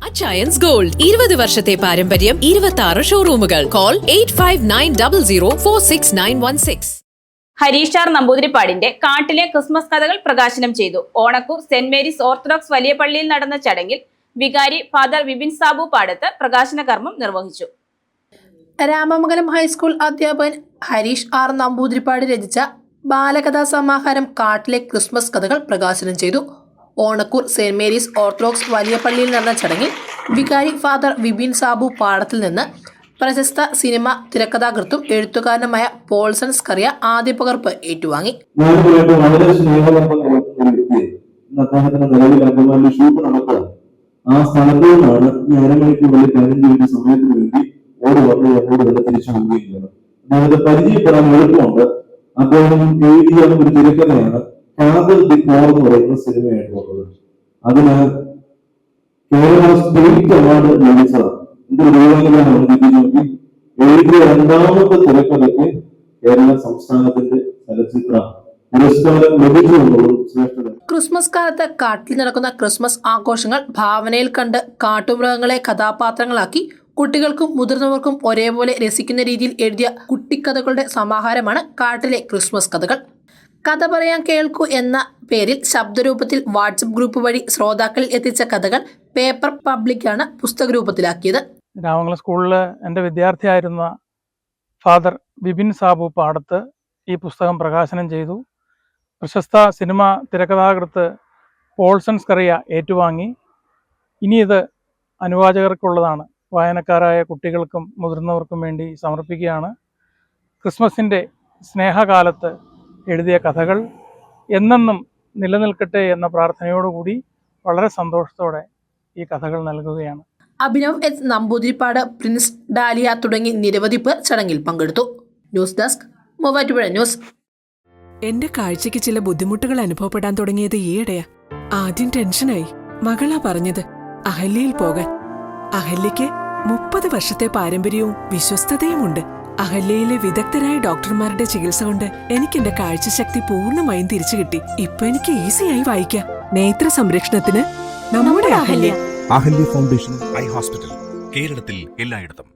Achayans gold 20 വർഷത്തെ പാരമ്പര്യം 26 ഷോറൂമുകൾ. Call 8590046916. Harish R നമ്പൂതിരിപ്പാടിന്റെ കാട്ടിലെ ക്രിസ്മസ് കഥകൾ പ്രകാശനം ചെയ്തു. ഓണക്കൂർ സെന്റ് മേരീസ് ഓർത്തഡോക്സ് വലിയ പള്ളിയിൽ നടന്ന ചടങ്ങിൽ വികാരി ഫാദർ വിപിൻ സാബു പാടത്ത് പ്രകാശന കർമ്മം നിർവഹിച്ചു. രാമമംഗലം ഹൈസ്കൂൾ അധ്യാപകൻ ഹരീഷ് ആർ നമ്പൂതിരിപ്പാട് രചിച്ച ബാലകഥാ സമാഹാരം കാട്ടിലെ ക്രിസ്മസ് കഥകൾ പ്രകാശനം ചെയ്തു. ഓണക്കൂർ സെന്റ് മേരീസ് ഓർത്തഡോക്സ് വലിയ പള്ളിയിൽ നടന്ന ചടങ്ങിൽ വികാരി ഫാദർ വിപിൻ സാബു പാടത്തിൽ നിന്ന് പ്രശസ്ത സിനിമ തിരക്കഥാകൃത്തും എഴുത്തുകാരനുമായ പോൾസൺ സ്കറിയ ആദ്യ പകർപ്പ് ഏറ്റുവാങ്ങി. ആ സ്ഥലത്തു നിന്നാണ് അരമണിക്ക് വലിയ 15 സമയത്തിന് വേണ്ടി ഓടി വന്ന് എന്നോട് തന്നെ തിരിച്ചു പോവുകയാണ്. അദ്ദേഹത്തെ പരിചയപ്പെടാൻ എളുപ്പമുണ്ട്. അദ്ദേഹം എഴുതിയ ഒരു തിരക്കഥയാണ് കാതൽ ദി കോർ എന്ന് പറയുന്ന സിനിമയായിട്ട് വന്നത്. അതിന് കേരള സ്റ്റേറ്റ് അവാർഡ് ലഭിച്ചതാണ്. എന്തൊരു ദൈവാനുഗ്രഹമാണ് നോക്കി. എഴുതിയ രണ്ടാമത്തെ തിരക്കഥയ്ക്ക് കേരള സംസ്ഥാനത്തിന്റെ ചലച്ചിത്ര പുരസ്കാരം ലഭിച്ചു എന്നുള്ളതും ശ്രേഷ്ഠത. ക്രിസ്മസ് കാലത്ത് കാട്ടിൽ നടക്കുന്ന ക്രിസ്മസ് ആഘോഷങ്ങൾ ഭാവനയിൽ കണ്ട് കാട്ടുമൃഗങ്ങളെ കഥാപാത്രങ്ങളാക്കി കുട്ടികൾക്കും മുതിർന്നവർക്കും ഒരേപോലെ രസിക്കുന്ന രീതിയിൽ എഴുതിയ കുട്ടിക്കഥകളുടെ സമാഹാരമാണ് കാട്ടിലെ ക്രിസ്മസ് കഥകൾ. കഥ പറയാൻ കേൾക്കൂ എന്ന പേരിൽ ശബ്ദരൂപത്തിൽ വാട്സപ്പ് ഗ്രൂപ്പ് വഴി ശ്രോതാക്കളിൽ എത്തിച്ച കഥകൾ പേപ്പർ പബ്ലിക്കാണ് പുസ്തകരൂപത്തിലാക്കിയത്. രാമമംഗലം സ്കൂളിൽ എൻ്റെ വിദ്യാർത്ഥിയായിരുന്ന ഫാദർ വിപിൻ സാബു പാടത്ത് ഈ പുസ്തകം പ്രകാശനം ചെയ്തു. പ്രശസ്ത സിനിമ തിരക്കഥാകൃത്ത് പോൾസൺ സ്കറിയ ഏറ്റുവാങ്ങി. ഇനി ഇത് അനുവാചകർക്കുള്ളതാണ്. വായനക്കാരായ കുട്ടികൾക്കും മുതിർന്നവർക്കും വേണ്ടി സമർപ്പിക്കുകയാണ്. ക്രിസ്മസിൻ്റെ സ്നേഹകാലത്ത് എഴുതിയ കഥകൾ എന്നെന്നും നിലനിൽക്കട്ടെ എന്ന പ്രാർത്ഥനയോടുകൂടി വളരെ സന്തോഷത്തോടെ ഈ കഥകൾ നൽകുകയാണ്. അഭിനവ് എസ് നമ്പൂതിരിപ്പാട്, പ്രിൻസ് ഡാലിയ തുടങ്ങി നിരവധി പേർ ചടങ്ങിൽ പങ്കെടുത്തു. News desk Muvattupuzha news. എന്റെ കാഴ്ചയ്ക്ക് ചില ബുദ്ധിമുട്ടുകൾ അനുഭവപ്പെടാൻ തുടങ്ങിയത് ഈയിടെയാ. ആദ്യം ടെൻഷനായി. മകളാ പറഞ്ഞത് അഹല്യയിൽ പോകാൻ. അഹല്യയ്ക്ക് 30 വർഷത്തെ പാരമ്പര്യവും വിശ്വസ്തതയുമുണ്ട്. അഹല്യയിലെ വിദഗ്ധരായ ഡോക്ടർമാരുടെ ചികിത്സ കൊണ്ട് എനിക്ക് എന്റെ കാഴ്ചശക്തി പൂർണ്ണമായും തിരിച്ചു കിട്ടി. ഇപ്പൊ എനിക്ക് ഈസിയായി വായിക്കാം. നേത്ര സംരക്ഷണത്തിന് നമ്മുടെ Ahalya. Ahalya foundation eye hospital, കേരളത്തിൽ എല്ലായിടത്തും.